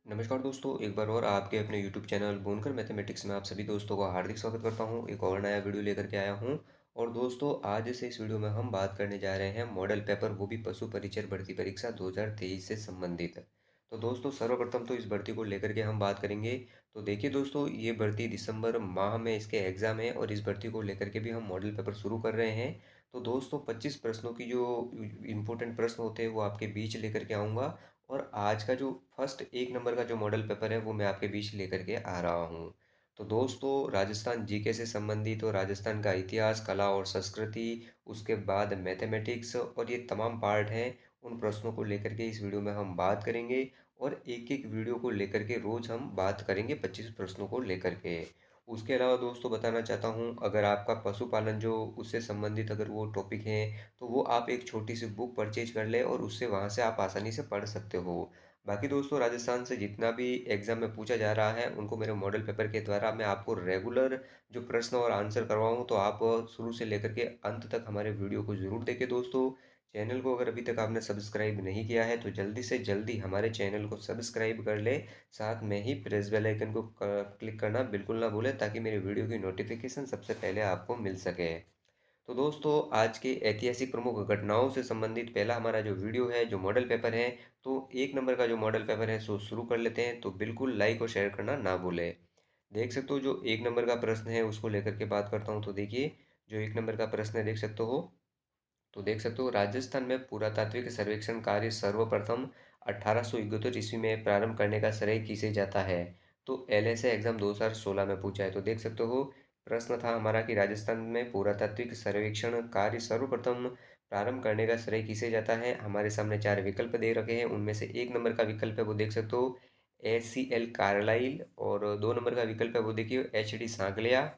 नमस्कार दोस्तों, एक बार और आपके अपने यूट्यूब चैनल बोनकर मैथमेटिक्स में आप सभी दोस्तों का हार्दिक स्वागत करता हूं। एक और नया वीडियो लेकर के आया हूं। और दोस्तों, आज से इस वीडियो में हम बात करने जा रहे हैं मॉडल पेपर, वो भी पशु परिचर भर्ती परीक्षा 2023 से संबंधित। तो दोस्तों, सर्वप्रथम तो इस भर्ती को लेकर के हम बात करेंगे। तो देखिए दोस्तों, ये भर्ती दिसंबर माह में इसके एग्ज़ाम है और इस भर्ती को लेकर के भी हम मॉडल पेपर शुरू कर रहे हैं। तो दोस्तों, 25 प्रश्नों की जो इम्पोर्टेंट प्रश्न होते हैं वो आपके बीच लेकर के आऊँगा। और आज का जो फर्स्ट 1 नंबर का जो मॉडल पेपर है वो मैं आपके बीच लेकर के आ रहा हूँ। तो दोस्तों, राजस्थान जीके से संबंधित और राजस्थान का इतिहास, कला और संस्कृति, उसके बाद मैथमेटिक्स और ये तमाम पार्ट हैं, उन प्रश्नों को लेकर के इस वीडियो में हम बात करेंगे। और एक-एक वीडियो को लेकर के रोज़ हम बात करेंगे 25 प्रश्नों को लेकर के। उसके अलावा दोस्तों, बताना चाहता हूँ, अगर आपका पशुपालन जो उससे संबंधित अगर वो टॉपिक है, तो वो आप एक छोटी सी बुक परचेज कर लें और उससे वहाँ से आप आसानी से पढ़ सकते हो। बाकी दोस्तों, राजस्थान से जितना भी एग्ज़ाम में पूछा जा रहा है उनको मेरे मॉडल पेपर के द्वारा मैं आपको रेगुलर जो प्रश्न और आंसर करवाऊँ, तो आप शुरू से लेकर के अंत तक हमारे वीडियो को ज़रूर देखें दोस्तों। चैनल को अगर अभी तक आपने सब्सक्राइब नहीं किया है तो जल्दी से जल्दी हमारे चैनल को सब्सक्राइब कर ले। साथ में ही प्रेस बेल आइकन को क्लिक करना बिल्कुल ना भूलें, ताकि मेरे वीडियो की नोटिफिकेशन सबसे पहले आपको मिल सके। तो दोस्तों, आज के ऐतिहासिक प्रमुख घटनाओं से संबंधित पहला हमारा जो वीडियो है, जो मॉडल पेपर है, तो 1 नंबर का जो मॉडल पेपर है सो शुरू कर लेते हैं। तो बिल्कुल लाइक और शेयर करना ना भूलें। देख सकते हो, जो 1 नंबर का प्रश्न है उसको लेकर के बात करता हूँ। तो देखिए, जो 1 नंबर का प्रश्न है, देख सकते हो। तो देख सकते हो, राजस्थान में पुरातात्विक सर्वेक्षण कार्य सर्वप्रथम 1871 ईस्वी में प्रारंभ करने का श्रेय किसे जाता है। तो एलएसए एग्जाम 2016 में पूछा है। तो देख सकते हो, प्रश्न था हमारा कि राजस्थान में पुरातात्विक सर्वेक्षण कार्य सर्वप्रथम प्रारंभ करने का श्रेय किसे जाता है। हमारे सामने चार विकल्प दे रखे हैं, उनमें से 1 नंबर का विकल्प है वो देख सकते हो ACL कार्लाइल, और 2 नंबर का विकल्प है वो देखिए HD सांकलिया।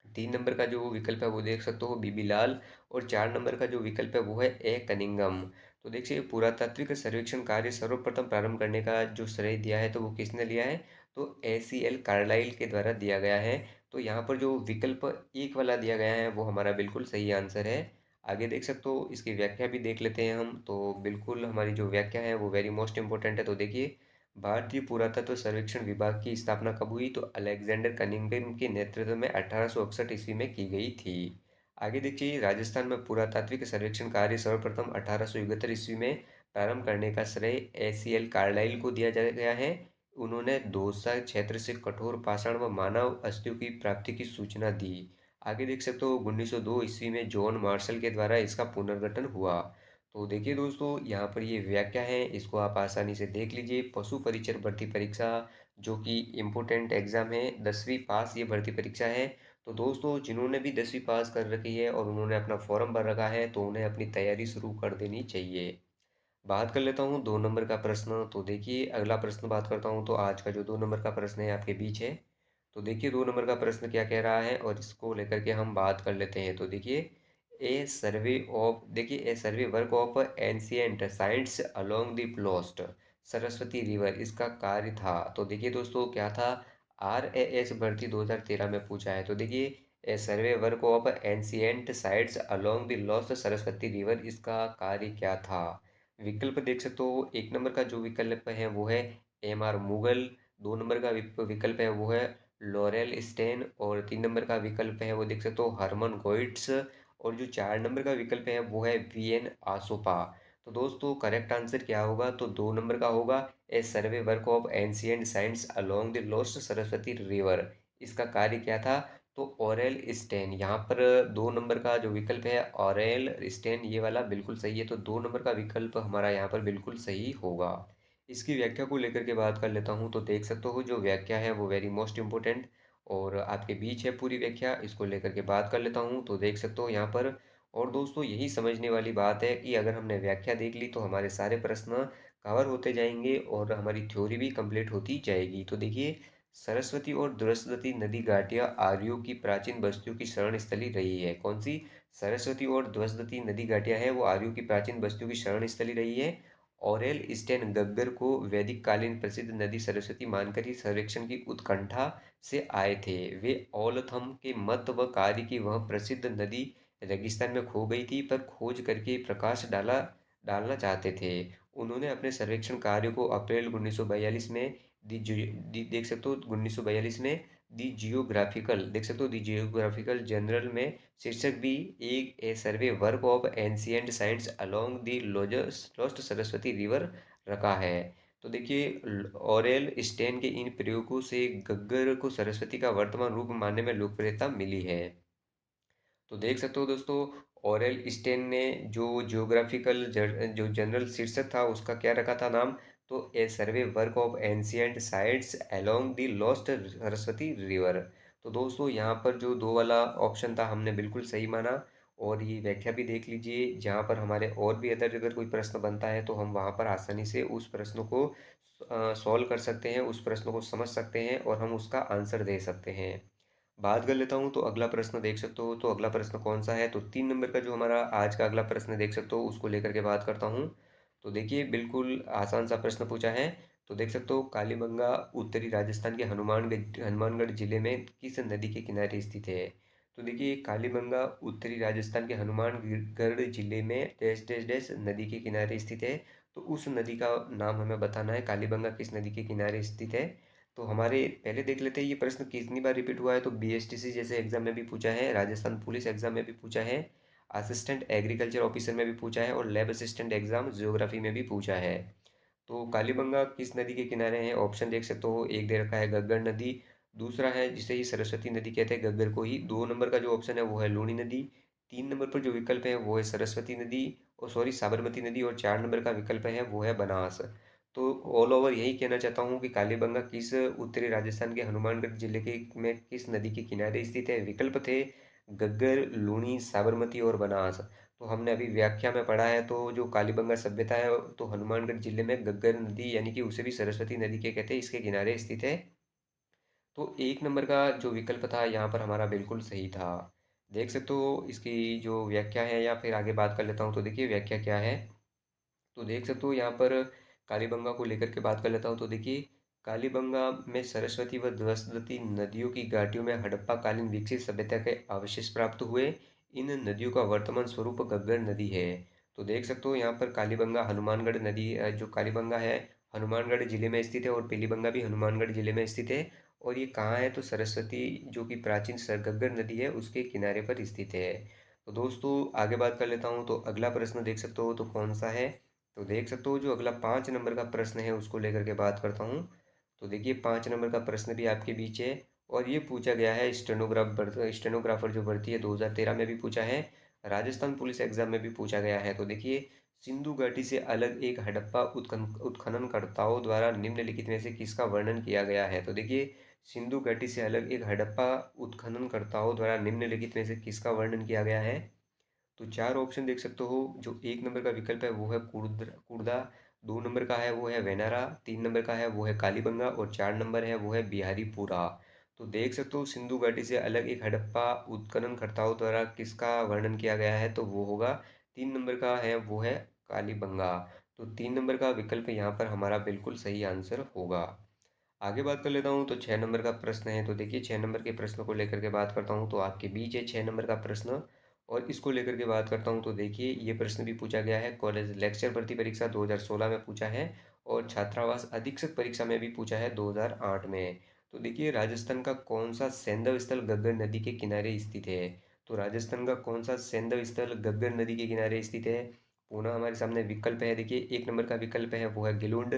3 नंबर का जो विकल्प है वो देख सकते हो बीबी लाल, और 4 नंबर का जो विकल्प है वो है ए कनिंगम। तो देखिए, पुरातात्विक सर्वेक्षण कार्य सर्वप्रथम प्रारंभ करने का जो श्रेय दिया है तो वो किसने लिया है, तो ACL कार्लाइल के द्वारा दिया गया है। तो यहाँ पर जो विकल्प एक वाला दिया गया है वो हमारा बिल्कुल सही आंसर है। आगे देख सकते हो, इसकी व्याख्या भी देख लेते हैं हम। तो बिल्कुल हमारी जो व्याख्या है वो वेरी मोस्ट इंपॉर्टेंट है। तो देखिए, भारतीय पुरातत्व सर्वेक्षण विभाग की स्थापना कब हुई, तो अलेक्जेंडर कनिंघम के नेतृत्व में 1861 ईस्वी में की गई थी। आगे देखिए, राजस्थान में पुरातात्विक सर्वेक्षण कार्य सर्वप्रथम 1871 ईस्वी में प्रारंभ करने का श्रेय ACL कार्लाइल को दिया गया है। उन्होंने दौसा क्षेत्र से कठोर पाषाण व मानव अस्थियों की प्राप्ति की सूचना दी। आगे देख सकते हो, 1902 ईस्वी में जॉन मार्शल के द्वारा इसका पुनर्गठन हुआ। तो देखिए दोस्तों, यहाँ पर ये व्याख्या है, इसको आप आसानी से देख लीजिए। पशु परिचर भर्ती परीक्षा, जो कि इम्पोर्टेंट एग्जाम है, 10वीं पास ये भर्ती परीक्षा है। तो दोस्तों, जिन्होंने भी 10वीं पास कर रखी है और उन्होंने अपना फॉर्म भर रखा है, तो उन्हें अपनी तैयारी शुरू कर देनी चाहिए। बात कर लेता हूँ 2 नंबर का प्रश्न। तो देखिए, अगला प्रश्न बात करता हूँ। तो आज का जो 2 नंबर का प्रश्न है आपके बीच है। तो देखिए, 2 नंबर का प्रश्न क्या कह रहा है और इसको लेकर के हम बात कर लेते हैं। तो देखिए, a survey work of ancient sites along the lost Saraswati river, इसका कार्य था। तो देखिए दोस्तों, क्या था, RAS भर्ती 2013 में पूछा है। तो देखिए, a survey work of ancient sites along the lost Saraswati river, इसका कार्य क्या था। विकल्प देख सकते हो, 1 नंबर का जो विकल्प है वो है MR मुगल, 2 नंबर का विकल्प है वो है लॉरेल स्टेन, और 3 नंबर का विकल्प है वो देख सकते हो हरमन गोइट्स, और जो 4 नंबर का विकल्प है वो है VN आसोपा। तो दोस्तों, करेक्ट आंसर क्या होगा, तो 2 नंबर का होगा a survey work of ancient science along the lost Saraswati river, इसका कार्य क्या था, तो ऑरेल स्टेन। यहाँ पर 2 नंबर का जो विकल्प है ऑरेल स्टेन, ये वाला बिल्कुल सही है। तो 2 नंबर का विकल्प हमारा यहाँ पर बिल्कुल सही होगा। इसकी व्याख्या को लेकर के बात कर लेता हूँ। तो देख सकते हो, जो व्याख्या है वो वेरी मोस्ट इम्पोर्टेंट और आपके बीच है पूरी व्याख्या, इसको लेकर के बात कर लेता हूँ। तो देख सकते हो यहाँ पर, और दोस्तों यही समझने वाली बात है कि अगर हमने व्याख्या देख ली तो हमारे सारे प्रश्न कवर होते जाएंगे और हमारी थ्योरी भी कंप्लीट होती जाएगी। तो देखिए, सरस्वती और दुरस्वती नदी घाटियां आर्यों की प्राचीन बस्तियों की शरण स्थली रही है। कौन सी, सरस्वती और दुरस्वती नदी घाटियां हैं वो आर्यों की प्राचीन बस्तियों की शरण स्थली रही है। ऑरेल स्टेन गब्बर को वैदिक कालीन प्रसिद्ध नदी सरस्वती मानकर ही सर्वेक्षण की उत्कंठा से आए थे। वे औलथम के मत व कार्य की वह प्रसिद्ध नदी रेगिस्तान में खो गई थी, पर खोज करके प्रकाश डालना चाहते थे। उन्होंने अपने सर्वेक्षण कार्य को अप्रैल 1942 में देख सकते हो 1942 में दी जियोग्राफिकल देख सकते हो दी जियोग्राफिकल जर्नल में शीर्षक भी एक a survey work of ancient sites along the lost Saraswati river रखा है। तो देखिए ऑरेल स्टेन के इन प्रयोगों से गग्गर को सरस्वती का वर्तमान रूप मानने में लोकप्रियता मिली है। तो देख सकते हो दोस्तों, ऑरेल स्टेन ने जो जियोग्राफिकल जो जनरल शीर्षक था उसका क्या रखा था नाम, तो a survey work of ancient sites along the lost Saraswati river. तो दोस्तों यहाँ पर जो दो वाला ऑप्शन था हमने बिल्कुल सही माना। और ये व्याख्या भी देख लीजिए, जहाँ पर हमारे और भी अगर कोई प्रश्न बनता है तो हम वहाँ पर आसानी से उस प्रश्न को सॉल्व कर सकते हैं, उस प्रश्न को समझ सकते हैं और हम उसका आंसर दे सकते हैं। बात कर लेता हूँ तो अगला प्रश्न देख सकते हो, तो अगला प्रश्न कौन सा है, तो 3 नंबर का जो हमारा आज का अगला प्रश्न देख सकते हो उसको लेकर के बात करता हूँ। तो देखिए बिल्कुल आसान सा प्रश्न पूछा है। तो देख सकते हो कालीबंगा उत्तरी राजस्थान के हनुमानगढ़ जिले में किस नदी के किनारे स्थित है। तो देखिए कालीबंगा उत्तरी राजस्थान के हनुमानगढ़ जिले में डैश डैश डैश नदी के किनारे स्थित है। तो उस नदी का नाम हमें बताना है, कालीबंगा किस नदी के किनारे स्थित है। तो हमारे पहले देख लेते हैं ये प्रश्न कितनी बार रिपीट हुआ है, तो बीएसटीसी जैसे एग्जाम में भी पूछा है, राजस्थान पुलिस एग्जाम में भी पूछा है, असिस्टेंट एग्रीकल्चर ऑफिसर में भी पूछा है और लैब असिस्टेंट एग्जाम ज्योग्राफी में भी पूछा है। तो कालीबंगा किस नदी के किनारे है, ऑप्शन देख सकते हो, एक दे रखा है गग्गर नदी, दूसरा है जिसे ही सरस्वती नदी कहते हैं गग्गर को ही, 2 नंबर का जो ऑप्शन है वो है लूनी नदी, 3 नंबर पर जो विकल्प है वो है सरस्वती नदी और सॉरी साबरमती नदी और 4 नंबर का विकल्प है वो है बनास। तो ऑल ओवर यही कहना चाहता हूँ कि कालीबंगा किस उत्तरी राजस्थान के हनुमानगढ़ जिले के में किस नदी के किनारे स्थित है। विकल्प थे गग्गर, लूनी, साबरमती और बनास। तो हमने अभी व्याख्या में पढ़ा है, तो जो कालीबंगा सभ्यता है तो हनुमानगढ़ जिले में गग्गर नदी यानी कि उसे भी सरस्वती नदी के कहते हैं, इसके किनारे स्थित है। तो 1 नंबर का जो विकल्प था यहाँ पर हमारा बिल्कुल सही था। देख सकते हो इसकी जो व्याख्या है, या फिर आगे बात कर लेता हूँ, तो देखिए व्याख्या क्या है। तो देख सकते हो यहाँ पर कालीबंगा को लेकर के बात कर लेता हूँ, तो देखिए कालीबंगा में सरस्वती व सरस्वती नदियों की घाटियों में हड़प्पा कालीन विकसित सभ्यता के अवशेष प्राप्त हुए। इन नदियों का वर्तमान स्वरूप गग्गर नदी है। तो देख सकते हो यहाँ पर कालीबंगा हनुमानगढ़ नदी जो कालीबंगा है हनुमानगढ़ जिले में स्थित है और पीलीबंगा भी हनुमानगढ़ जिले में स्थित है। और ये कहाँ है, तो सरस्वती जो कि प्राचीन गग्गर नदी है उसके किनारे पर स्थित है। तो दोस्तों आगे बात कर लेता हूँ, तो अगला प्रश्न देख सकते हो तो कौन सा है। तो देख सकते हो जो अगला 5 नंबर का प्रश्न है उसको लेकर के बात करता हूँ। तो देखिए 5 नंबर का प्रश्न भी आपके बीच है और ये पूछा गया है स्टेनोग्राफर जो भर्ती है 2013 में भी पूछा है, राजस्थान पुलिस एग्जाम में भी पूछा गया है। तो देखिए सिंधु घाटी से अलग एक हड़प्पा उत्खननकर्ताओं द्वारा निम्नलिखित में से किसका वर्णन किया गया है। तो देखिए सिंधु घाटी से अलग एक हड़प्पा उत्खननकर्ताओं द्वारा निम्नलिखित में से किसका वर्णन किया गया है। तो 4 ऑप्शन देख सकते हो, जो 1 नंबर का विकल्प है वो है कुर्दा, 2 नंबर का है वो है वेनारा, 3 नंबर का है वो है कालीबंगा और 4 नंबर है वो है बिहारीपुरा। तो देख सकते हो सिंधु घाटी से अलग एक हड़प्पा उत्खननकर्ताओं द्वारा किसका वर्णन किया गया है, तो वो होगा 3 नंबर का है वो है कालीबंगा। तो 3 नंबर का विकल्प यहाँ पर हमारा बिल्कुल सही आंसर होगा। आगे बात कर लेता हूँ, तो 6 नंबर का प्रश्न है। तो देखिए 6 नंबर के प्रश्न को लेकर के बात करता हूँ, तो आपके बीच है 6 नंबर का प्रश्न और इसको लेकर के बात करता हूँ। तो देखिए ये प्रश्न भी पूछा गया है, कॉलेज लेक्चर भर्ती परीक्षा 2016 में पूछा है और छात्रावास अधीक्षक परीक्षा में भी पूछा है 2008 में। तो देखिए राजस्थान का कौन सा सैंधव स्थल गग्गर नदी के किनारे स्थित है। तो राजस्थान का कौन सा सैंधव स्थल गग्गर नदी के किनारे स्थित है। पुनः हमारे सामने विकल्प है, देखिए 1 नंबर का विकल्प है वो है गिलुंड,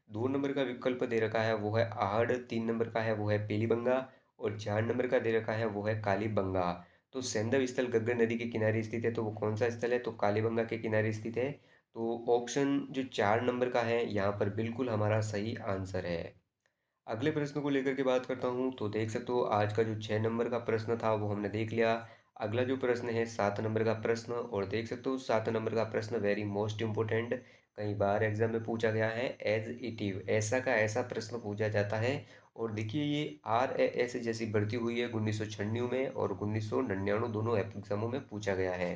2 नंबर का विकल्प दे रखा है वो है आहड़, 3 नंबर का है वो है पीलीबंगा और 4 नंबर का दे रखा है वो है कालीबंगा। तो सैंधव स्थल गग्गर नदी के किनारे स्थित है, तो वो कौन सा स्थल है, तो कालीबंगा के किनारे स्थित है। तो ऑप्शन जो 4 नंबर का है यहाँ पर बिल्कुल हमारा सही आंसर है। अगले प्रश्न को लेकर के बात करता हूँ, तो देख सकते हो आज का जो 6 नंबर का प्रश्न था वो हमने देख लिया। अगला जो प्रश्न है 7 नंबर का प्रश्न, और देख सकते हो 7 नंबर का प्रश्न वेरी मोस्ट इम्पोर्टेंट, कई बार एग्जाम में पूछा गया है, एज इट इव ऐसा का ऐसा प्रश्न पूछा जाता है। और देखिए ये RAS जैसी भर्ती हुई है 1996 में और 1999 दोनों एग्जामों में पूछा गया है।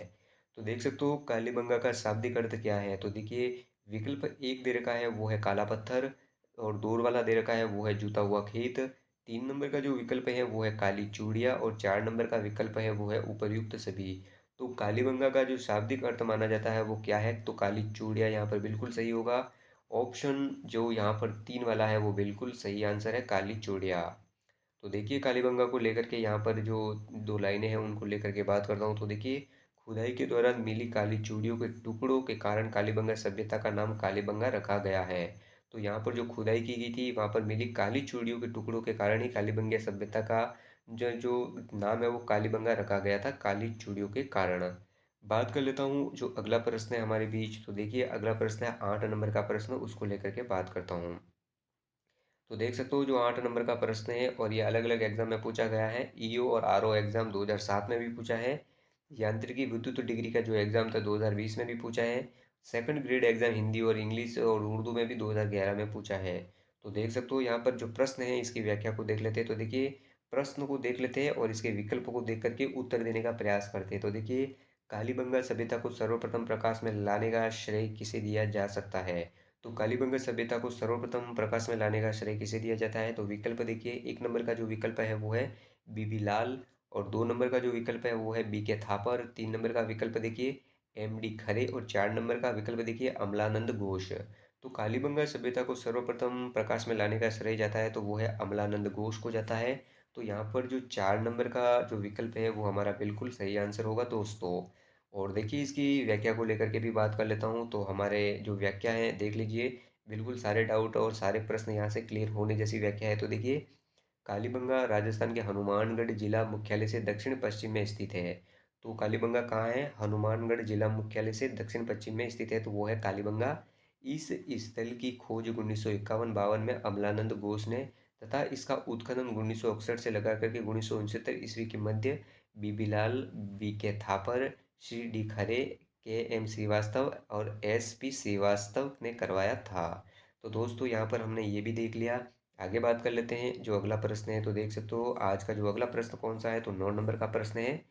तो देख सकते हो कालीबंगा का शाब्दिक अर्थ क्या है। तो देखिए विकल्प 1 दे रखा है वो है काला पत्थर और 2 वाला दे रखा है वो है जूता हुआ खेत, 3 नंबर का जो विकल्प है वो है काली चूड़ियाँ और 4 नंबर का विकल्प है वो है उपर्युक्त सभी। तो कालीबंगा का जो शाब्दिक अर्थ माना जाता है वो क्या है? तो काली चूड़ियाँ यहाँ पर बिल्कुल सही होगा। ऑप्शन जो यहाँ पर 3 वाला है वो बिल्कुल सही आंसर है, काली चूड़ियाँ। तो देखिए कालीबंगा को लेकर के यहाँ पर जो 2 लाइनें हैं उनको लेकर के बात करता हूँ। तो देखिए खुदाई के दौरान मिली काली चूड़ियों के टुकड़ों के कारण कालीबंगा सभ्यता का नाम कालीबंगा रखा गया है। तो यहाँ पर जो खुदाई की गई थी वहाँ पर मिली काली चूड़ियों के टुकड़ों के कारण ही कालीबंगा सभ्यता का जो जो नाम है वो कालीबंगा रखा गया था, काली चूड़ियों के कारण। बात कर लेता हूँ जो अगला प्रश्न है हमारे बीच। तो देखिए अगला प्रश्न है 8 नंबर का प्रश्न, उसको लेकर के बात करता हूँ। तो देख सकते हो जो 8 नंबर का प्रश्न है और ये अलग अलग एग्जाम में पूछा गया है। ईओ और आरओ एग्जाम 2007 में भी पूछा है। यांत्रिकी विद्युत डिग्री का जो एग्जाम था 2020 में भी पूछा है। सेकंड ग्रेड एग्जाम हिंदी और इंग्लिश और उर्दू में भी 2011 में पूछा है। तो देख सकते हो यहाँ पर जो प्रश्न है इसकी व्याख्या को देख लेते हैं। तो देखिए प्रश्न को देख लेते हैं और इसके विकल्प को देख करके उत्तर देने का प्रयास करते हैं। तो देखिए कालीबंगा सभ्यता को सर्वप्रथम प्रकाश में लाने का श्रेय किसे दिया जा सकता है? तो कालीबंगा सभ्यता को सर्वप्रथम प्रकाश में लाने का श्रेय किसे दिया जाता है? तो विकल्प देखिए, 1 नंबर का जो विकल्प है वो है बीबी लाल, और 2 नंबर का जो विकल्प है वो है बीके थापर, 3 नंबर का विकल्प देखिए एमडी खरे, और 4 नंबर का विकल्प देखिए अमलानंद घोष। तो कालीबंगा सभ्यता को सर्वप्रथम प्रकाश में लाने का श्रेय जाता है तो वो है अमलानंद घोष को जाता है। तो यहाँ पर जो 4 नंबर का जो विकल्प है वो हमारा बिल्कुल सही आंसर होगा दोस्तों। और देखिए इसकी व्याख्या को लेकर के भी बात कर लेता हूँ। तो हमारे जो व्याख्या है देख लीजिए, बिल्कुल सारे डाउट और सारे प्रश्न यहाँ से क्लियर होने जैसी व्याख्या है। तो देखिए कालीबंगा राजस्थान के हनुमानगढ़ जिला मुख्यालय से दक्षिण पश्चिम में स्थित है। तो कालीबंगा कहाँ है? हनुमानगढ़ जिला मुख्यालय से दक्षिण पश्चिम में स्थित है, तो वो है कालीबंगा। इस स्थल की खोज 1951-52 में अमलानंद घोष ने, तथा इसका उत्खनन 1961 से लगा करके 1969 ईस्वी के मध्य बीबीलाल, बी के थापर, श्री डी खरे, के एम श्रीवास्तव और एस पी श्रीवास्तव ने करवाया था। तो दोस्तों यहाँ पर हमने ये भी देख लिया। आगे बात कर लेते हैं जो अगला प्रश्न है। तो देख सकते हो आज का जो अगला प्रश्न कौन सा है? तो 9 नंबर का प्रश्न है।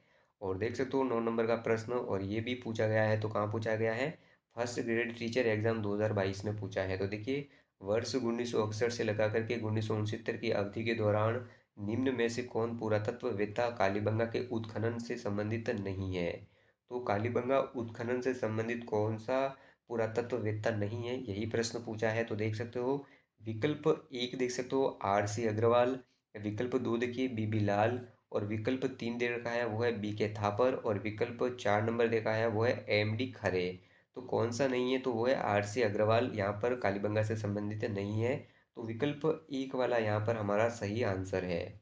और देख सकते हो 9 नंबर का प्रश्न, और ये भी पूछा गया है। तो कहाँ पूछा गया है? फर्स्ट ग्रेड टीचर एग्जाम 2022 में पूछा है। तो देखिए वर्ष 1961 से लगा करके 1969 की अवधि के दौरान निम्न में से कौन पुरातत्ववेत्ता कालीबंगा के उत्खनन से संबंधित नहीं है? तो कालीबंगा उत्खनन से संबंधित कौन सा पुरातत्ववेत्ता नहीं है, यही प्रश्न पूछा है। तो देख सकते हो विकल्प 1 देख सकते हो आर सी अग्रवाल, विकल्प 2 देखिए बीबी लाल, और विकल्प 3 दे रखा है वो है बी के थापर, और विकल्प 4 नंबर देखा है वो है एम डी खरे। तो कौन सा नहीं है? तो वो है आर सी अग्रवाल, यहाँ पर कालीबंगा से संबंधित नहीं है। तो विकल्प 1 वाला यहाँ पर हमारा सही आंसर है।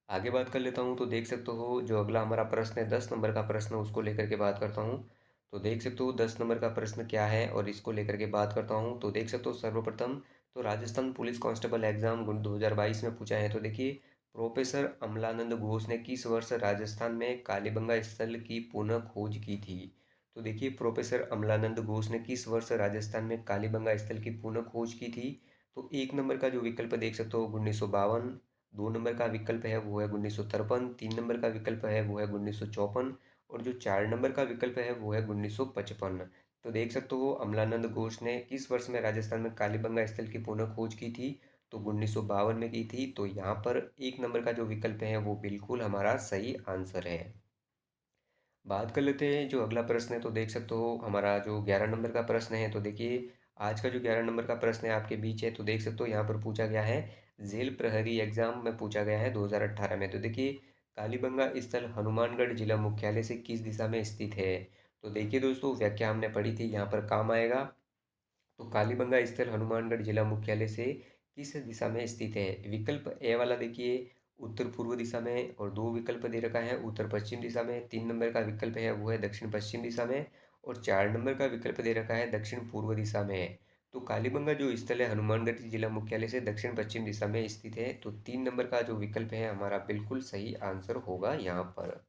आगे बात कर लेता हूँ। तो देख सकते हो जो अगला हमारा प्रश्न है 10 नंबर का प्रश्न, उसको लेकर के बात करता हूँ। तो देख सकते हो 10 नंबर का प्रश्न क्या है और इसको लेकर के बात करता हूँ। तो देख सकते हो सर्वप्रथम तो राजस्थान पुलिस कांस्टेबल एग्जाम 2022 में पूछा है। तो देखिए प्रोफेसर अमलानंद घोष ने किस वर्ष राजस्थान में कालीबंगा स्थल की पुनः खोज की थी? तो देखिए प्रोफेसर अमलानंद घोष ने किस वर्ष राजस्थान में कालीबंगा स्थल की पुनः खोज की थी? तो 1 नंबर का जो विकल्प देख सकते हो 1952, 2 नंबर का विकल्प है वो है 1953, 3 नंबर का विकल्प है वो है 1954, और जो 4 नंबर का विकल्प है वो है 1955। तो देख सकते हो अमलानंद घोष ने किस वर्ष में राजस्थान में कालीबंगा स्थल की पुनः खोज की थी? तो 1952 में की थी। तो यहाँ पर 1 नंबर का जो विकल्प है वो बिल्कुल हमारा सही आंसर है। बात कर लेते हैं जो अगला प्रश्न है। तो देख सकते हो हमारा जो 11 नंबर का प्रश्न है। तो देखिए आज का जो 11 नंबर का प्रश्न है आपके बीच है। तो देख सकते हो यहाँ पर पूछा गया है, जेल प्रहरी एग्जाम में पूछा गया है 2018 में। तो देखिए कालीबंगा स्थल हनुमानगढ़ जिला मुख्यालय से किस दिशा में स्थित है? तो देखिए दोस्तों व्याख्या हमने पढ़ी थी, यहाँ पर काम आएगा। तो कालीबंगा स्थल हनुमानगढ़ जिला मुख्यालय से किस दिशा में स्थित है? विकल्प ए वाला देखिए उत्तर पूर्व दिशा में, और 2 विकल्प दे रखा है उत्तर पश्चिम दिशा में, 3 नंबर का विकल्प है वो है दक्षिण पश्चिम दिशा में, और 4 नंबर का विकल्प दे रखा है दक्षिण पूर्व दिशा में। तो कालीबंगा जो स्थल है हनुमानगढ़ जिला मुख्यालय से दक्षिण पश्चिम दिशा में स्थित है। तो 3 नंबर का जो विकल्प है हमारा बिल्कुल सही आंसर होगा यहाँ पर।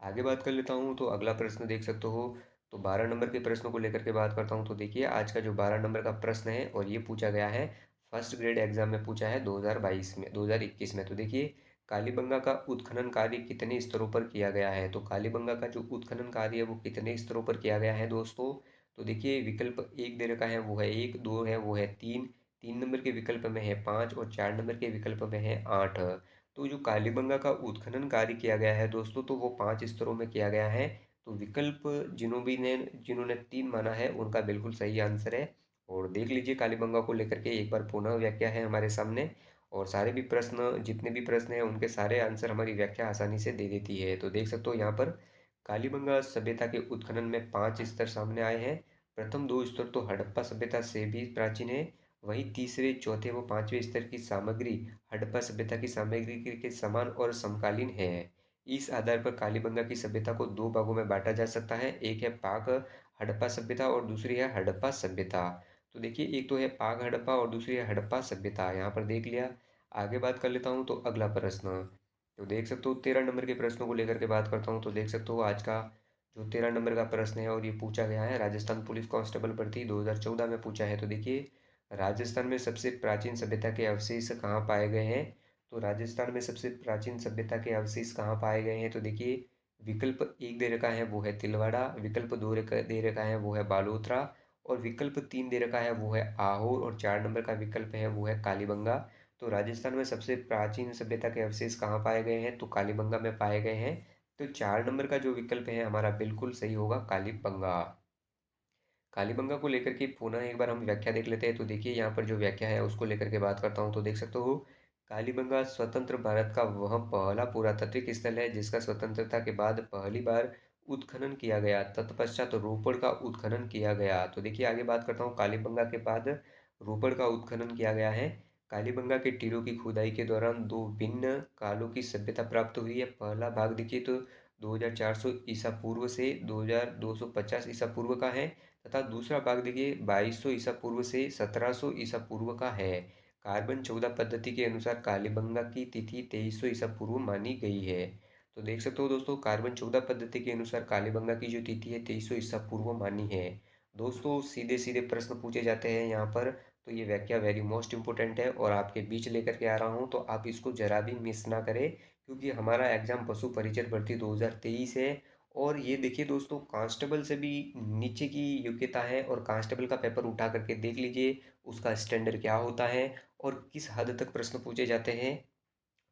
आगे बात कर लेता हूँ। तो अगला प्रश्न देख सकते हो। तो 12 नंबर के प्रश्न को लेकर के बात करता हूँ। तो देखिए आज का जो 12 नंबर का प्रश्न है और ये पूछा गया है फर्स्ट ग्रेड एग्जाम में पूछा है 2022 में 2021 में। तो देखिए कालीबंगा का उत्खनन कार्य कितने स्तरों पर किया गया है? तो कालीबंगा का जो उत्खनन कार्य है वो कितने स्तरों पर किया गया है दोस्तों? तो देखिए विकल्प 1 दे रखा है वो है 1, 2 है वो है 3, 3 नंबर के विकल्प में है 5, और 4 नंबर के विकल्प में है 8। तो जो कालीबंगा का उत्खनन कार्य किया गया है दोस्तों, तो वो 5 स्तरों में किया गया है। तो विकल्प जिन्होंने 3 माना है, उनका बिल्कुल सही आंसर है। और देख लीजिए कालीबंगा को लेकर के एक बार पुनः व्याख्या है हमारे सामने, और सारे भी प्रश्न, जितने भी प्रश्न हैं उनके सारे आंसर हमारी व्याख्या आसानी से दे देती है। तो देख सकते हो यहाँ पर कालीबंगा सभ्यता के उत्खनन में 5 स्तर सामने आए हैं। प्रथम 2 स्तर तो हड़प्पा सभ्यता से भी प्राचीन है, वहीं तीसरे, चौथे व पांचवें स्तर की सामग्री हड़प्पा सभ्यता की सामग्री के समान और समकालीन है। इस आधार पर कालीबंगा की सभ्यता को 2 भागों में बांटा जा सकता है। एक है पाक हड़प्पा सभ्यता और दूसरी है हड़प्पा सभ्यता। तो देखिए, एक तो है पाक हड़प्पा और दूसरी है हड़प्पा सभ्यता, यहाँ पर देख लिया। आगे बात कर लेता हूँ तो अगला प्रश्न, तो देख सकते हो 13 नंबर के प्रश्नों को लेकर के बात करता हूँ। तो देख सकते हो आज का जो 13 नंबर का प्रश्न है, और ये पूछा गया है राजस्थान पुलिस कांस्टेबल भर्ती 2014 में पूछा है। तो देखिए, राजस्थान में सबसे प्राचीन सभ्यता के अवशेष कहाँ पाए गए हैं? तो राजस्थान में सबसे प्राचीन सभ्यता के अवशेष कहाँ पाए गए हैं? तो देखिए, विकल्प एक दे रखा है वो है तिलवाड़ा, विकल्प दो दे रखा है वो है बालोतरा, और विकल्प तीन दे रखा है वो है आहोर, और 4 नंबर का विकल्प है वो है कालीबंगा। तो राजस्थान में सबसे प्राचीन सभ्यता के अवशेष कहाँ पाए गए हैं? तो कालीबंगा में पाए गए हैं। तो 4 नंबर का जो विकल्प है हमारा बिल्कुल सही होगा, कालीबंगा। कालीबंगा को लेकर के पुनः एक बार हम व्याख्या देख लेते हैं। तो देखिए, यहाँ पर जो व्याख्या है उसको लेकर के बात करता हूँ। तो देख सकते हो, कालीबंगा स्वतंत्र भारत का वह पहला पुरातात्विक स्थल है जिसका स्वतंत्रता के बाद पहली बार उत्खनन किया गया। तत्पश्चात रोपड़ का उत्खनन किया गया। तो देखिए, आगे बात करता हूँ, कालीबंगा के बाद रोपड़ का उत्खनन किया गया है। कालीबंगा के टीलों की खुदाई के दौरान 2 भिन्न कालों की सभ्यता प्राप्त हुई है। पहला भाग देखिए तो 2400 ईसा पूर्व से 2250 ईसा पूर्व का है, तथा दूसरा भाग देखिए 2200 ईसा पूर्व से 1700 ईसा पूर्व का है। कार्बन 14 पद्धति के अनुसार कालीबंगा की तिथि 2300 ईसा पूर्व मानी गई है। तो देख सकते हो दोस्तों, कार्बन 14 पद्धति के अनुसार कालीबंगा की जो तिथि है 2300 ईसा पूर्व मानी है। दोस्तों, सीधे सीधे प्रश्न पूछे जाते हैं यहाँ पर, तो ये व्याख्या वेरी मोस्ट इंपोर्टेंट है और आपके बीच लेकर के आ रहा हूँ, तो आप इसको जरा भी मिस ना करें, क्योंकि हमारा एग्जाम पशु परिचर भर्ती 2023 है। और ये देखिए दोस्तों, कांस्टेबल से भी नीचे की योग्यता है, और कांस्टेबल का पेपर उठा करके देख लीजिए उसका स्टैंडर्ड क्या होता है और किस हद तक प्रश्न पूछे जाते हैं।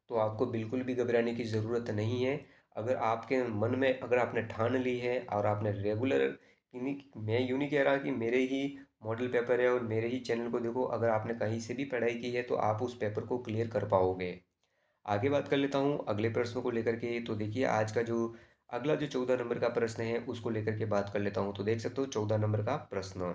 तो आपको बिल्कुल भी घबराने की ज़रूरत नहीं है। अगर आपके मन में, अगर आपने ठान ली है और आपने रेगुलर, मैं यूँ नहीं कह रहा कि मेरे ही मॉडल पेपर है और मेरे ही चैनल को देखो, अगर आपने कहीं से भी पढ़ाई की है तो आप उस पेपर को क्लियर कर पाओगे। आगे बात कर लेता हूँ अगले प्रश्न को लेकर के। तो देखिए, आज का जो अगला जो 14 नंबर का प्रश्न है उसको लेकर के बात कर लेता हूँ। तो देख सकते हो 14 नंबर का प्रश्न,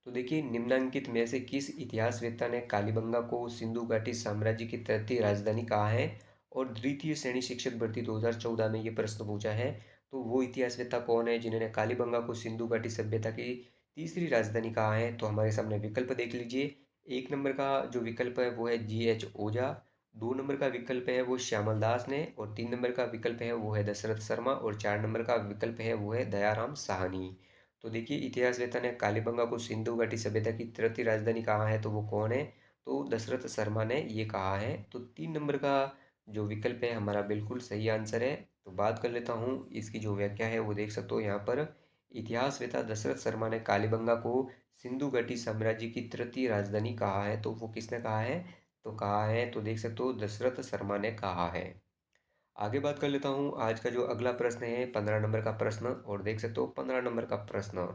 तो देखिए, निम्नलिखित में से किस इतिहासवेत्ता ने कालीबंगा को सिंधु घाटी साम्राज्य की तृतीय राजधानी कहा है? और द्वितीय श्रेणी शिक्षक भर्ती 2014 में ये प्रश्न पूछा है। तो वो इतिहासवेत्ता कौन है जिन्होंने कालीबंगा को सिंधु घाटी सभ्यता की तीसरी राजधानी कहा है? तो हमारे सामने विकल्प देख लीजिए। एक नंबर का जो विकल्प है वो है GH ओझा, 2 नंबर का विकल्प है वो श्यामल दास ने, और 3 नंबर का विकल्प है वो है दशरथ शर्मा, और 4 नंबर का विकल्प है वो है दयाराम साहनी। तो देखिए, इतिहासवेत्ता ने कालीबंगा को सिंधु घाटी सभ्यता की तृतीय राजधानी कहा है, तो वो कौन है? तो दशरथ शर्मा ने ये कहा है। तो 3 नंबर का जो विकल्प है हमारा बिल्कुल सही आंसर है। तो बात कर लेता हूँ इसकी जो व्याख्या है, वो देख सकते हो यहाँ पर, इतिहासवेत्ता दशरथ शर्मा ने कालीबंगा को सिंधु घाटी साम्राज्य की तृतीय राजधानी कहा है। तो वो किसने कहा है? तो कहा है, तो देख सकते हो दशरथ शर्मा ने कहा है। आगे बात कर लेता हूँ आज का जो अगला प्रश्न है 15 नंबर का प्रश्न, और देख सकते हो 15 नंबर का प्रश्न,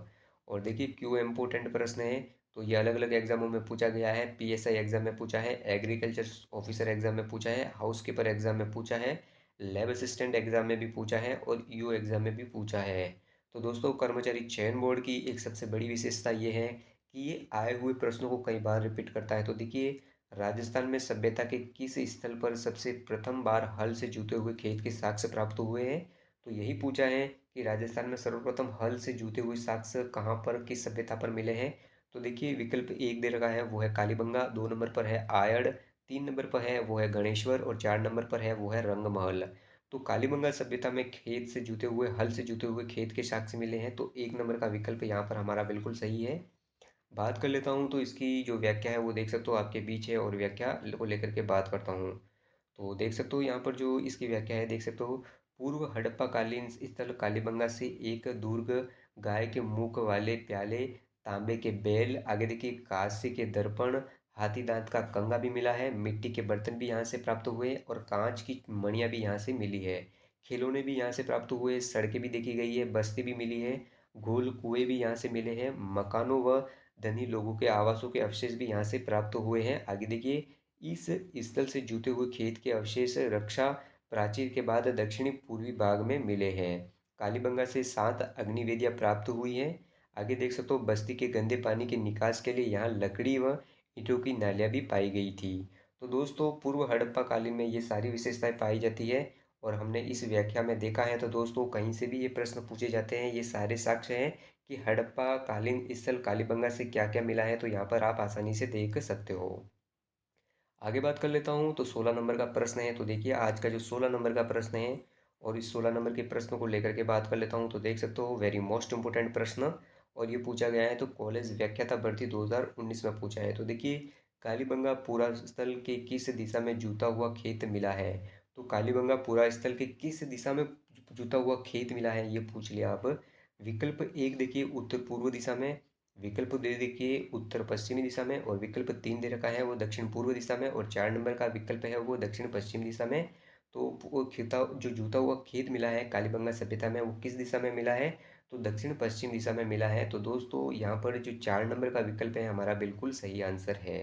और देखिए क्यों इम्पोर्टेंट प्रश्न है। तो ये अलग अलग एग्जामों में पूछा गया है। PSI एग्जाम में पूछा है, एग्रीकल्चर ऑफिसर एग्जाम में पूछा है, हाउस कीपर एग्जाम में पूछा है, लैब असिस्टेंट एग्जाम में भी पूछा है, और EO एग्जाम में भी पूछा है। तो दोस्तों, कर्मचारी चयन बोर्ड की एक सबसे बड़ी विशेषता ये है कि ये आए हुए प्रश्नों को कई बार रिपीट करता है। तो देखिए, राजस्थान में सभ्यता के किस स्थल पर सबसे प्रथम बार हल से जुते हुए खेत के साक्ष्य प्राप्त हुए हैं? तो यही पूछा है कि राजस्थान में सर्वप्रथम हल से जुते हुए साक्ष्य कहाँ पर, किस सभ्यता पर मिले हैं? तो देखिए, विकल्प एक दे रखा है वो है कालीबंगा, 2 नंबर पर है आयड़, 3 नंबर पर है वो है गणेश्वर, और 4 नंबर पर है वो है रंगमहल। तो कालीबंगा सभ्यता में खेत से जुते हुए, हल से जुते हुए खेत के साक्ष्य मिले हैं, तो 1 नंबर का विकल्प यहाँ पर हमारा बिल्कुल सही है। बात कर लेता हूँ तो इसकी जो व्याख्या है वो देख सकते हो आपके बीच है, और व्याख्या को लेकर के बात करता हूँ। तो देख सकते हो यहाँ पर जो इसकी व्याख्या है, देख सकते हो, पूर्व हड़प्पा कालीन स्थल कालीबंगा से एक दुर्ग, गाय के मुख वाले प्याले, तांबे के बैल, आगे देखिए कांस्य के दर्पण, हाथी दांत का कंगा भी मिला है, मिट्टी के बर्तन भी यहाँ से प्राप्त हुए और कांच की मणियाँ भी यहाँ से मिली है। खिलौने भी यहाँ से प्राप्त हुए, सड़कें भी देखी गई है, बस्ती भी मिली है, गोल कुएं भी यहाँ से मिले हैं, मकानों व धनी लोगों के आवासों के अवशेष भी यहाँ से प्राप्त हुए हैं। आगे देखिए, इस स्थल से जुते हुए खेत के अवशेष रक्षा प्राचीर के बाद दक्षिणी पूर्वी भाग में मिले हैं। कालीबंगा से 7 अग्निवेदियाँ प्राप्त हुई हैं। आगे देख सकते हो, बस्ती के गंदे पानी के निकास के लिए यहाँ लकड़ी व ईंटों की नालियाँ भी पाई गई थी। तो दोस्तों, पूर्व हड़प्पा कालीन में ये सारी विशेषताएं पाई जाती है और हमने इस व्याख्या में देखा है। तो दोस्तों, कहीं से भी ये प्रश्न पूछे जाते हैं, ये सारे साक्ष्य हैं कि हड़प्पा कालीन स्थल कालीबंगा से क्या क्या मिला है, तो यहाँ पर आप आसानी से देख सकते हो। आगे बात कर लेता हूँ, तो 16 नंबर का प्रश्न है। तो देखिए, आज का जो 16 नंबर का प्रश्न है और इस 16 नंबर के प्रश्न को लेकर के बात कर लेता हूँ। तो देख सकते हो, वेरी मोस्ट इंपोर्टेंट प्रश्न और ये पूछा गया है। तो कॉलेज व्याख्याता भर्ती 2019 में पूछा है। तो देखिए, कालीबंगा पूरा स्थल के किस दिशा में जुता हुआ खेत मिला है। तो कालीबंगा पूरा स्थल के किस दिशा में जुता हुआ खेत मिला है, ये पूछ लिया आप। विकल्प एक देखिए, उत्तर पूर्व दिशा में। विकल्प दे देखिए, उत्तर पश्चिमी दिशा में। और विकल्प तीन दे रखा है वो दक्षिण पूर्व दिशा में। और 4 नंबर का विकल्प है वो दक्षिण पश्चिम दिशा में। तो वो खेता जो जूता हुआ खेत मिला है कालीबंगा सभ्यता में, वो किस दिशा में मिला है, तो दक्षिण पश्चिम दिशा में मिला है। तो दोस्तों, यहाँ पर जो 4 नंबर का विकल्प है हमारा बिल्कुल सही आंसर है।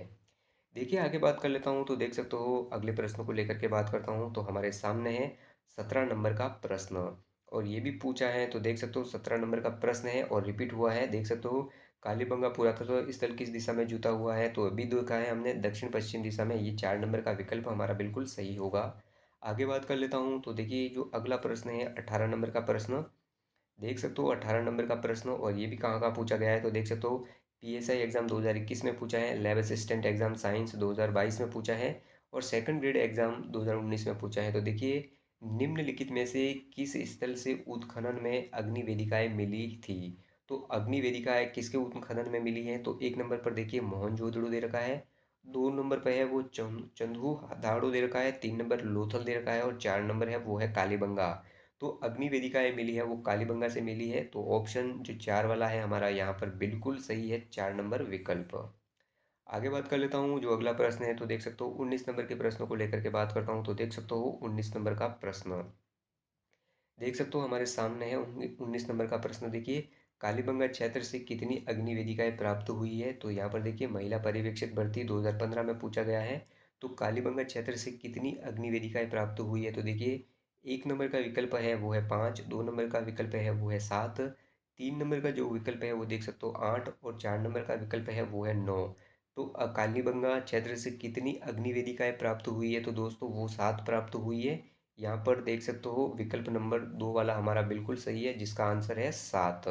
देखिए, आगे बात कर लेता हूँ। तो देख सकते हो, अगले प्रश्न को लेकर के बात करता हूँ। तो हमारे सामने है 17 नंबर का प्रश्न और ये भी पूछा है। तो देख सकते हो, 17 नंबर का प्रश्न है और रिपीट हुआ है। देख सकते हो, कालीबंगा पुरातत्व स्थल किस दिशा में जुता हुआ है, तो अभी देखा है हमने दक्षिण पश्चिम दिशा में। ये 4 नंबर का विकल्प हमारा बिल्कुल सही होगा। आगे बात कर लेता हूँ। तो देखिए, जो अगला प्रश्न है 18 नंबर का प्रश्न। देख सकते हो, 18 नंबर का प्रश्न और ये भी कहाँ का पूछा गया है। तो देख सकते हो, पीएसआई एग्जाम 2021 में पूछा है, लैब असिस्टेंट एग्जाम साइंस 2022 में पूछा है और सेकंड ग्रेड एग्जाम 2019 में पूछा है। तो देखिए, निम्नलिखित में से किस स्थल से उत्खनन में अग्नि वेदिकाएं मिली थी। तो अग्नि वेदिकाएं किसके उत्खनन में मिली है, तो एक नंबर पर देखिए मोहनजोदड़ो दे रखा है, दो नंबर पर है वो चंदू दाड़ो दे रखा है, तीन नंबर लोथल दे रखा है और 4 नंबर है वो है कालीबंगा। तो अग्नि वेदिकाएँ मिली है वो कालीबंगा से मिली है। तो ऑप्शन जो 4 वाला है हमारा यहाँ पर बिल्कुल सही है, 4 नंबर विकल्प। आगे बात कर लेता हूँ, जो अगला प्रश्न है। तो देख सकते हो, 19 नंबर के प्रश्नों को लेकर के बात करता हूँ। तो देख सकते हो, 19 नंबर का प्रश्न देख सकते हो हमारे सामने है। 19 नंबर का प्रश्न देखिए, कालीबंगा क्षेत्र से कितनी अग्नि वेदिकाएं प्राप्त हुई है। तो यहाँ पर देखिए, महिला पर्यवेक्षक भर्ती 2015 में पूछा गया है। तो कालीबंगा क्षेत्र से कितनी अग्नि वेदिकाएं प्राप्त हुई है, तो देखिए, एक नंबर का विकल्प है वो है 5, दो नंबर का विकल्प है वो है 7, तीन नंबर का जो विकल्प है वो देख सकते हो 8 और 4 नंबर का विकल्प है वो है 9। तो कालीबंगा क्षेत्र से कितनी अग्नि वेदिकाएं प्राप्त हुई है, तो दोस्तों वो 7 प्राप्त हुई है। यहाँ पर देख सकते हो, विकल्प नंबर 2 वाला हमारा बिल्कुल सही है, जिसका आंसर है 7।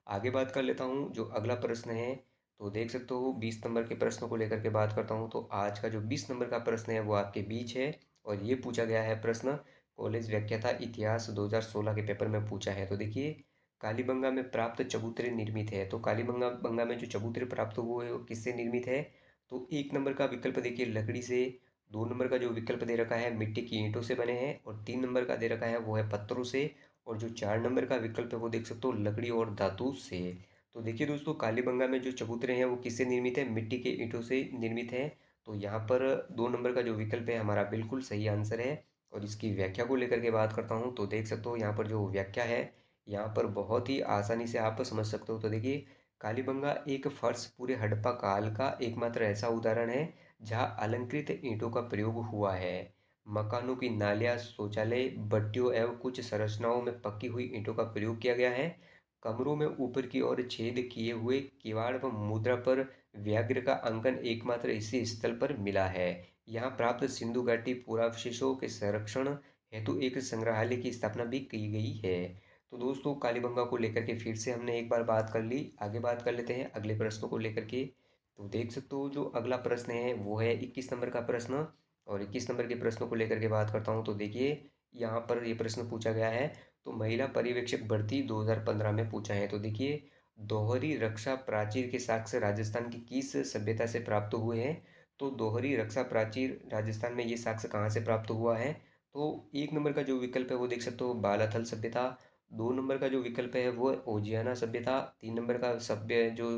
आगे बात कर लेता हूँ, जो अगला प्रश्न है। तो देख सकते हो, 20 नंबर के प्रश्न को लेकर के बात करता हूँ। तो आज का जो 20 नंबर का प्रश्न है वो आपके बीच है और ये पूछा गया है प्रश्न, कॉलेज व्याख्याता इतिहास 2016 के पेपर में पूछा है। तो देखिए, कालीबंगा में प्राप्त चबूतरे निर्मित है। तो कालीबंगा बंगा में जो चबूतरे प्राप्त हुए हैं वो किससे निर्मित है, तो एक नंबर का विकल्प देखिए लकड़ी से, दो नंबर का जो विकल्प दे रखा है मिट्टी की ईंटों से बने हैं और तीन नंबर का दे रखा है वो है पत्थरों से और जो 4 नंबर का विकल्प है वो देख सकते हो लकड़ी और धातु से। तो देखिए दोस्तों, कालीबंगा में जो चबूतरे हैं वो किससे निर्मित है, मिट्टी के ईंटों से निर्मित है। तो यहाँ पर दो नंबर का जो विकल्प है हमारा बिल्कुल सही आंसर है। और इसकी व्याख्या को लेकर के बात करता हूँ। तो देख सकते हो, यहाँ पर जो व्याख्या है यहाँ पर बहुत ही आसानी से आप समझ सकते हो। तो देखिए, कालीबंगा एक फर्श पूरे हड़प्पा काल का एकमात्र ऐसा उदाहरण है जहाँ अलंकृत ईंटों का प्रयोग हुआ है। मकानों की नालियाँ, शौचालय, भट्टियों एवं कुछ संरचनाओं में पकी हुई ईंटों का प्रयोग किया गया है। कमरों में ऊपर की ओर छेद किए हुए किवाड़ व मुद्रा पर व्याघ्र का अंकन एकमात्र इसी स्थल पर मिला है। यहाँ प्राप्त सिंधु घाटी पुरावशेषों के संरक्षण हेतु एक संग्रहालय की स्थापना भी की गई है। तो दोस्तों, कालीबंगा को लेकर के फिर से हमने एक बार बात कर ली। आगे बात कर लेते हैं अगले प्रश्नों को लेकर के। तो देख सकते हो, जो अगला प्रश्न है वो है 21 नंबर का प्रश्न और 21 नंबर के प्रश्नों को लेकर के बात करता हूँ। तो देखिए, यहाँ पर ये प्रश्न पूछा गया है। तो महिला पर्यवेक्षक भर्ती 2015 में पूछा है। तो देखिए, दोहरी रक्षा प्राचीर के साक्ष्य राजस्थान की किस सभ्यता से प्राप्त हुए हैं। तो दोहरी रक्षा प्राचीर राजस्थान में ये साक्ष्य कहाँ से प्राप्त हुआ है, तो एक नंबर का जो विकल्प है वो देख सकते हो बालाथल सभ्यता, दो नंबर का जो विकल्प है वो ओजियाना सभ्यता, तीन नंबर का सभ्य जो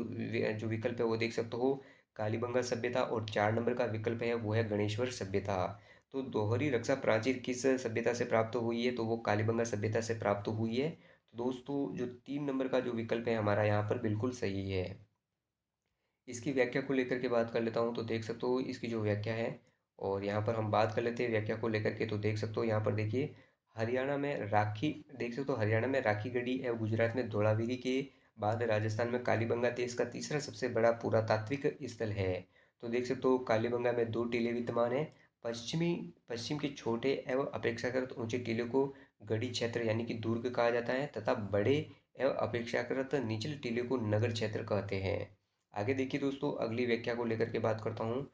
जो विकल्प है वो देख सकते हो कालीबंगा सभ्यता और 4 नंबर का विकल्प है वो है गणेश्वर सभ्यता। तो दोहरी रक्षा प्राचीर किस सभ्यता से प्राप्त हुई है? तो वो कालीबंगा सभ्यता से प्राप्त हुई है। तो दोस्तों जो 3 नंबर का जो विकल्प है हमारा यहाँ पर बिल्कुल सही है। इसकी व्याख्या को लेकर के बात कर लेता हूँ, तो देख सकते हो इसकी जो व्याख्या है, और यहाँ पर हम बात कर लेते हैं व्याख्या को लेकर के। तो देख सकते हो यहाँ पर देखिए, हरियाणा में राखी, देख सकते हो हरियाणा में राखी गढ़ी एवं गुजरात में धौलावीरी के बाद राजस्थान में कालीबंगा देश का तीसरा सबसे बड़ा पुरातात्विक स्थल है। तो देख सकते हो कालीबंगा में 2 टीले विद्यमान हैं। पश्चिम के छोटे एवं अपेक्षाकृत ऊंचे टीले को गढ़ी क्षेत्र यानी कि दुर्ग कहा जाता है, तथा बड़े एवं अपेक्षाकृत निचले टीले को नगर क्षेत्र कहते हैं। आगे देखिए दोस्तों, अगली व्याख्या को लेकर के बात करता हूँ।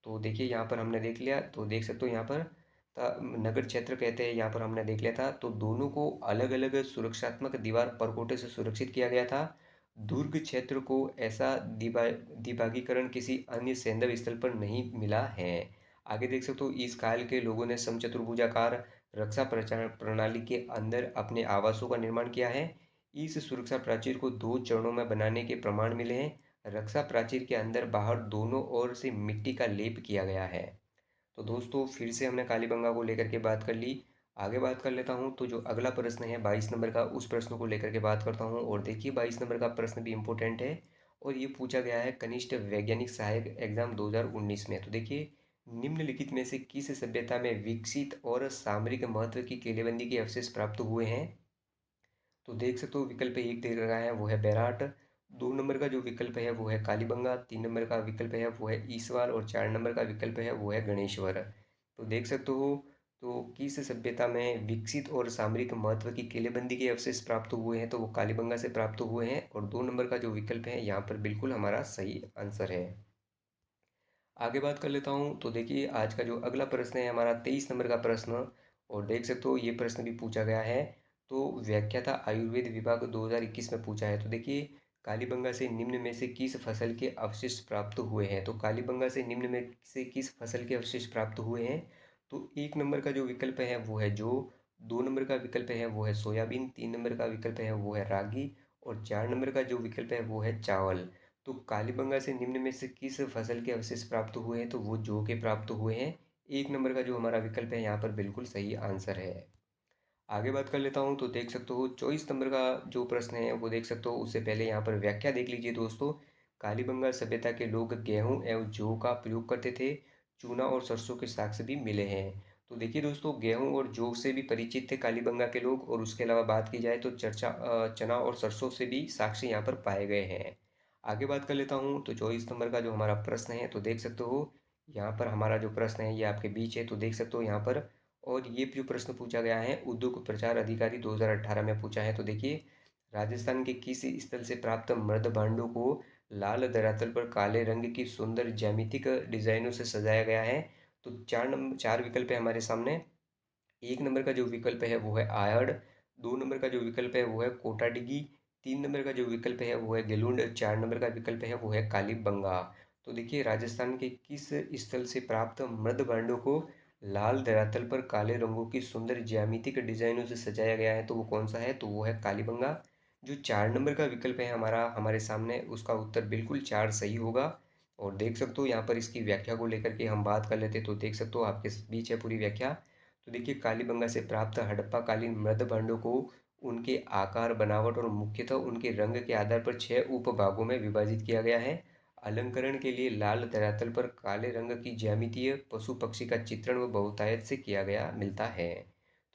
तो देखिए यहाँ पर हमने देख लिया, तो देख सकते हो यहाँ पर नगर क्षेत्र कहते हैं, यहाँ पर हमने देख लिया था। तो दोनों को अलग अलग सुरक्षात्मक दीवार परकोटे से सुरक्षित किया गया था। दुर्ग क्षेत्र को ऐसा दिबागीकरण किसी अन्य सैंधव स्थल पर नहीं मिला है। आगे देख सकते हो, इस काल के लोगों ने समचतुर्भुजाकार रक्षा प्रणाली के अंदर अपने आवासों का निर्माण किया है। इस सुरक्षा प्राचीर को 2 चरणों में बनाने के प्रमाण मिले हैं। रक्षा प्राचीर के अंदर बाहर दोनों ओर से मिट्टी का लेप किया गया है। तो दोस्तों फिर से हमने कालीबंगा को लेकर के बात कर ली। आगे बात कर लेता हूँ, तो जो अगला प्रश्न है 22 नंबर का, उस प्रश्न को लेकर के बात करता हूँ। और देखिए 22 नंबर का प्रश्न भी इम्पोर्टेंट है, और ये पूछा गया है कनिष्ठ वैज्ञानिक सहायक एग्जाम 2019 में। तो देखिए, निम्नलिखित में से किस सभ्यता में विकसित और सामरिक महत्व की किलेबंदी के अवशेष प्राप्त हुए हैं? तो देख सकते हो विकल्प एक दे रहा है वो है बैराट, 2 नंबर का जो विकल्प है वो है कालीबंगा, 3 नंबर का विकल्प है वो है ईसवाल, और 4 नंबर का विकल्प है वो है गणेश्वर। तो देख सकते हो, तो किस सभ्यता में विकसित और सामरिक महत्व की किलेबंदी के अवशेष प्राप्त हुए हैं? तो वो कालीबंगा से प्राप्त हुए हैं, और 2 नंबर का जो विकल्प है यहाँ पर बिल्कुल हमारा सही आंसर है। आगे बात कर लेता हूँ, तो देखिए आज का जो अगला प्रश्न है हमारा 23 नंबर का प्रश्न, और देख सकते हो ये प्रश्न भी पूछा गया है। तो व्याख्याता आयुर्वेद विभाग 2021 में पूछा है। तो देखिए, कालीबंगा से निम्न में से किस फसल के अवशेष प्राप्त हुए हैं? तो कालीबंगा से निम्न में से किस फसल के अवशेष प्राप्त हुए हैं? तो 1 नंबर का जो विकल्प है वो है जौ, 2 नंबर का विकल्प है वो है सोयाबीन, 3 नंबर का विकल्प है वो है रागी, और 4 नंबर का जो विकल्प है वो है चावल। तो कालीबंगा से निम्न में से किस फसल के अवशेष प्राप्त हुए हैं? तो वो जौ के प्राप्त हुए हैं। 1 नंबर का जो हमारा विकल्प है यहाँ पर बिल्कुल सही आंसर है। आगे बात कर लेता हूँ, तो देख सकते हो 24 नंबर का जो प्रश्न है वो देख सकते हो, उससे पहले यहाँ पर व्याख्या देख लीजिए दोस्तों। कालीबंगा सभ्यता के लोग गेहूं एवं जौ का प्रयोग करते थे। चूना और सरसों के साक्ष्य भी मिले हैं। तो देखिए दोस्तों, गेहूं और जौ से भी परिचित थे कालीबंगा के लोग, और उसके अलावा बात की जाए तो चना और सरसों से भी साक्ष्य यहाँ पर पाए गए हैं। आगे बात कर लेता हूँ, तो 24 नंबर का जो हमारा प्रश्न है, तो देख सकते हो यहाँ पर हमारा जो प्रश्न है ये आपके बीच है। तो देख सकते हो यहाँ पर, और ये जो प्रश्न पूछा गया है उद्योग प्रचार अधिकारी 2018 में पूछा है। तो देखिए, राजस्थान के किस स्थल से प्राप्त मृद भांडों को लाल धरातल पर काले रंग की सुंदर ज्यामितिक डिजाइनों से सजाया गया है? तो 4 विकल्प है हमारे सामने। 1 नंबर का जो विकल्प है वो है आयड, 2 नंबर का जो विकल्प है वो है कोटाडिगी, 3 नंबर का जो विकल्प है वो है गेलुंड, 4 नंबर का विकल्प है वो है कालीबंगा। तो देखिए, राजस्थान के किस स्थल से प्राप्त मृद भांडों को लाल धरातल पर काले रंगों की सुंदर ज्यामितिक डिजाइनों से सजाया गया है? तो वो कौन सा है? तो वो है कालीबंगा। जो 4 नंबर का विकल्प है हमारा हमारे सामने, उसका उत्तर बिल्कुल 4 सही होगा। और देख सकते हो यहाँ पर इसकी व्याख्या को लेकर के हम बात कर लेते, तो देख सकते हो आपके बीच है पूरी व्याख्या। तो देखिए, कालीबंगा से प्राप्त हड़प्पाकालीन मृद भांडों को उनके आकार, बनावट और मुख्यतः उनके रंग के आधार पर 6 उपभागों में विभाजित किया गया है। अलंकरण के लिए लाल धरातल पर काले रंग की ज्यामितीय पशु पक्षी का चित्रण व बहुतायत से किया गया मिलता है।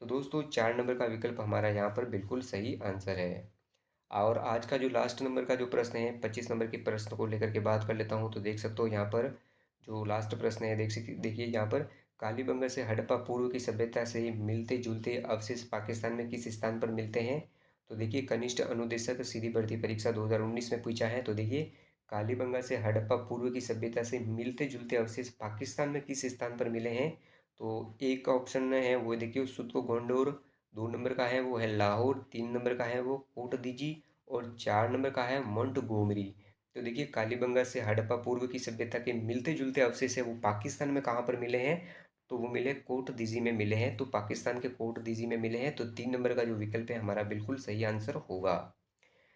तो दोस्तों 4 नंबर का विकल्प हमारा यहाँ पर बिल्कुल सही आंसर है। और आज का जो लास्ट नंबर का जो प्रश्न है 25 नंबर के प्रश्न को लेकर के बात कर लेता हूँ। तो देख सकते हो यहाँ पर जो लास्ट प्रश्न है, देखिए यहाँ पर, कालीबंगा से हड़प्पा पूर्व की सभ्यता से मिलते जुलते अवशेष पाकिस्तान में किस स्थान पर मिलते हैं? तो देखिए, कनिष्ठ अनुदेशक सीधी भर्ती परीक्षा 2019 में पूछा है। तो देखिए, कालीबंगा से हड़प्पा पूर्व की सभ्यता से मिलते जुलते अवशेष पाकिस्तान में किस स्थान पर मिले हैं? तो एक ऑप्शन है वो देखिए सुदको गोंडोर, 2 नंबर का है वो है लाहौर, 3 नंबर का है वो कोट दीजी, और 4 नंबर का है मोंटगोमरी। तो देखिए, कालीबंगा से हड़प्पा पूर्व की सभ्यता के मिलते जुलते अवशेष है वो पाकिस्तान में कहाँ पर मिले हैं? तो वो मिले कोट दीजी में मिले हैं। तो पाकिस्तान के कोट दीजी में मिले हैं। तो 3 नंबर का जो विकल्प है हमारा बिल्कुल सही आंसर होगा।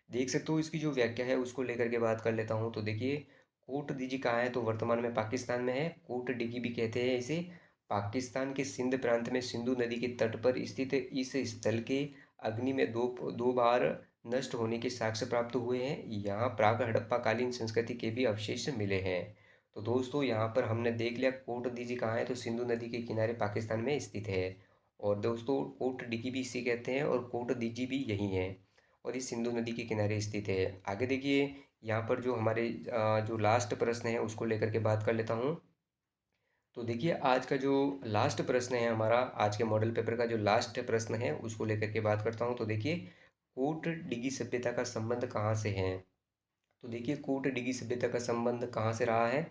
देख सकते हो इसकी जो व्याख्या है उसको लेकर के बात कर लेता हूँ। तो देखिए, कोट दीजी कहाँ है? तो वर्तमान में पाकिस्तान में है। कोट डिगी भी कहते हैं इसे। पाकिस्तान के सिंध प्रांत में सिंधु नदी के तट पर स्थित इस स्थल के अग्नि में दो दो बार नष्ट होने के साक्ष्य प्राप्त हुए हैं। यहाँ प्राक हड़प्पा कालीन संस्कृति के भी अवशेष मिले हैं। तो दोस्तों यहाँ पर हमने देख लिया कोट दीजी कहाँ है, तो सिंधु नदी के किनारे पाकिस्तान में स्थित है। और दोस्तों कोट डिगी भी इसे कहते हैं और कोट दीजी भी यही है और ये सिंधु नदी के किनारे स्थित है। आगे देखिए यहाँ पर जो हमारे जो लास्ट प्रश्न है उसको लेकर के बात कर लेता हूँ। तो देखिए आज का जो लास्ट प्रश्न है हमारा, आज के मॉडल पेपर का जो लास्ट प्रश्न है उसको लेकर के बात करता हूँ। तो देखिए कोट डिगी सभ्यता का संबंध कहाँ से है? तो देखिए कोट डिगी सभ्यता का संबंध कहाँ से रहा है?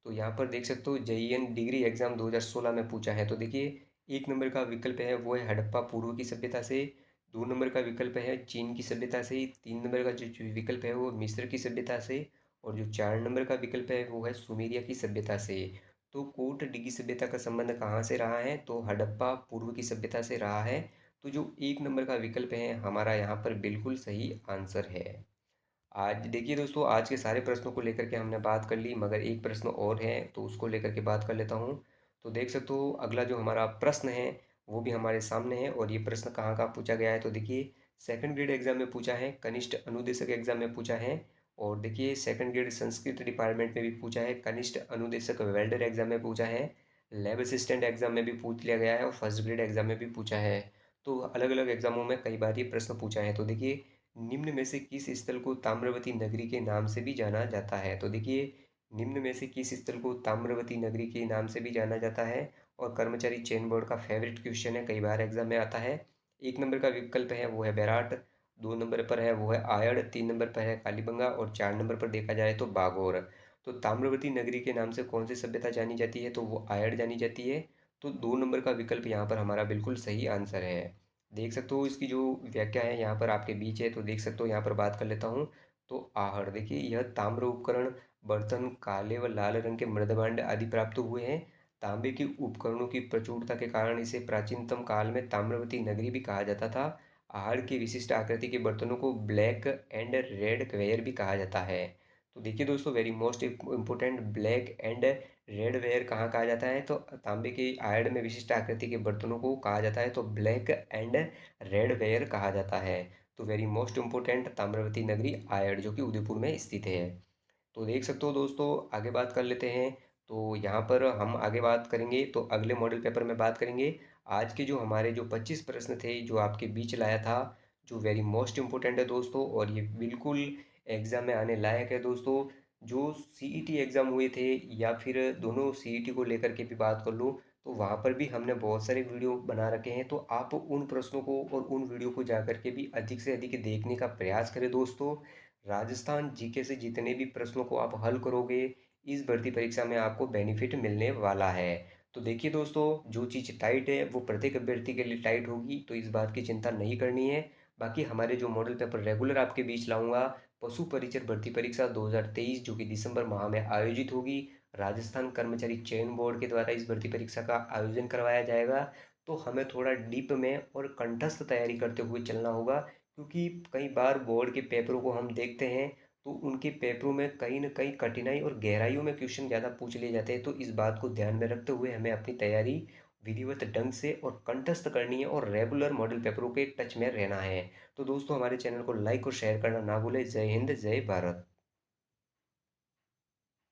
तो यहाँ पर देख सकते हो जेईएन डिग्री एग्जाम 2016 में पूछा है। तो देखिए एक नंबर का विकल्प है वो है हड़प्पा पूर्व की सभ्यता से, दो नंबर का विकल्प है चीन की सभ्यता से, तीन नंबर का जो विकल्प है वो मिस्र की सभ्यता से, और जो चार नंबर का विकल्प है वो है सुमेरिया की सभ्यता से। तो कोट डिगी सभ्यता का संबंध कहाँ से रहा है? तो हड़प्पा पूर्व की सभ्यता से रहा है। तो जो एक नंबर का विकल्प है हमारा यहाँ पर बिल्कुल सही आंसर है। आज देखिए दोस्तों आज के सारे प्रश्नों को लेकर के हमने बात कर ली, मगर एक प्रश्न और है तो उसको लेकर के बात कर लेता हूँ। तो देख सकते हो अगला जो हमारा प्रश्न है वो भी हमारे सामने है, और ये प्रश्न कहाँ का पूछा गया है? तो देखिए सेकंड ग्रेड एग्जाम में पूछा है, कनिष्ठ अनुदेशक एग्जाम में पूछा है, और देखिए सेकंड ग्रेड संस्कृत डिपार्टमेंट में भी पूछा है, कनिष्ठ अनुदेशक वेल्डर एग्जाम में पूछा है, लैब असिस्टेंट एग्जाम में भी पूछ लिया गया है, और फर्स्ट ग्रेड एग्जाम में भी पूछा है। तो अलग अलग एग्जामों में कई बार ये प्रश्न पूछा है। तो देखिए निम्न में से किस स्थल को ताम्रवती नगरी के नाम से भी जाना जाता है? तो देखिए निम्न में से किस स्थल को ताम्रवती नगरी के नाम से भी जाना जाता है? और कर्मचारी चयन बोर्ड का फेवरेट क्वेश्चन है, कई बार एग्जाम में आता है। एक नंबर का विकल्प है वो है बैराट, दो नंबर पर है वो है आयड़, तीन नंबर पर है कालीबंगा, और चार नंबर पर देखा जाए तो बागौर। तो ताम्रवती नगरी के नाम से कौन सी सभ्यता जानी जाती है? तो वो आयड़ जानी जाती है। तो दो नंबर का विकल्प यहाँ पर हमारा बिल्कुल सही आंसर है। देख सकते हो इसकी जो व्याख्या है यहाँ पर आपके बीच है, तो देख सकते हो यहाँ पर बात कर लेता हूँ। तो आहड़ देखिए यह ताम्र उपकरण बर्तन काले व लाल रंग के मृदभांड आदि प्राप्त हुए हैं। तांबे के उपकरणों की प्रचुरता के कारण इसे प्राचीनतम काल में ताम्रवती नगरी भी कहा जाता था। आहड़ की विशिष्ट आकृति के बर्तनों को ब्लैक एंड रेड क्वेयर भी कहा जाता है। तो देखिए दोस्तों very most important, black and red ware कहाँ कहा जाता है? तो तांबे के आयड में विशिष्ट आकृति के बर्तनों को कहा जाता है तो ब्लैक एंड रेड वेयर कहा जाता है। तो वेरी मोस्ट इम्पोर्टेंट ताम्रवती नगरी आयड जो कि उदयपुर में स्थित है। तो देख सकते हो दोस्तों आगे बात कर लेते हैं। तो यहाँ पर हम आगे बात करेंगे तो अगले मॉडल पेपर में बात करेंगे। आज के जो हमारे जो 25 प्रश्न थे जो आपके बीच लाया था, जो वेरी मोस्ट इम्पोर्टेंट है दोस्तों, और ये बिल्कुल एग्ज़ाम में आने लायक है दोस्तों। जो सीईटी एग्ज़ाम हुए थे या फिर दोनों सीईटी को लेकर के भी बात कर लो, तो वहाँ पर भी हमने बहुत सारे वीडियो बना रखे हैं। तो आप उन प्रश्नों को और उन वीडियो को जा कर के भी अधिक से अधिक देखने का प्रयास करें दोस्तों। राजस्थान जीके से जितने भी प्रश्नों को आप हल करोगे इस भर्ती परीक्षा में आपको बेनिफिट मिलने वाला है। तो देखिए दोस्तों जो चीज़ टाइट है वो प्रत्येक अभ्यर्थी के लिए टाइट होगी, तो इस बात की चिंता नहीं करनी है। बाकी हमारे जो मॉडल पेपर रेगुलर आपके बीच लाऊंगा, पशु परिचर भर्ती परीक्षा 2023 जो कि दिसंबर माह में आयोजित होगी, राजस्थान कर्मचारी चयन बोर्ड के द्वारा इस भर्ती परीक्षा का आयोजन करवाया जाएगा। तो हमें थोड़ा डीप में और कंठस्थ तैयारी करते हुए चलना होगा, क्योंकि कई बार बोर्ड के पेपरों को हम देखते हैं तो उनके पेपरों में कहीं न कहीं कठिनाई और गहराइयों में क्वेश्चन ज़्यादा पूछ लिए जाते हैं। तो इस बात को ध्यान में रखते हुए हमें अपनी तैयारी विधिवत ढंग से और कंठस्थ करनी है और रेगुलर मॉडल पेपरों के टच में रहना है। तो दोस्तों हमारे चैनल को लाइक और शेयर करना ना भूलें। जय हिंद, जय भारत।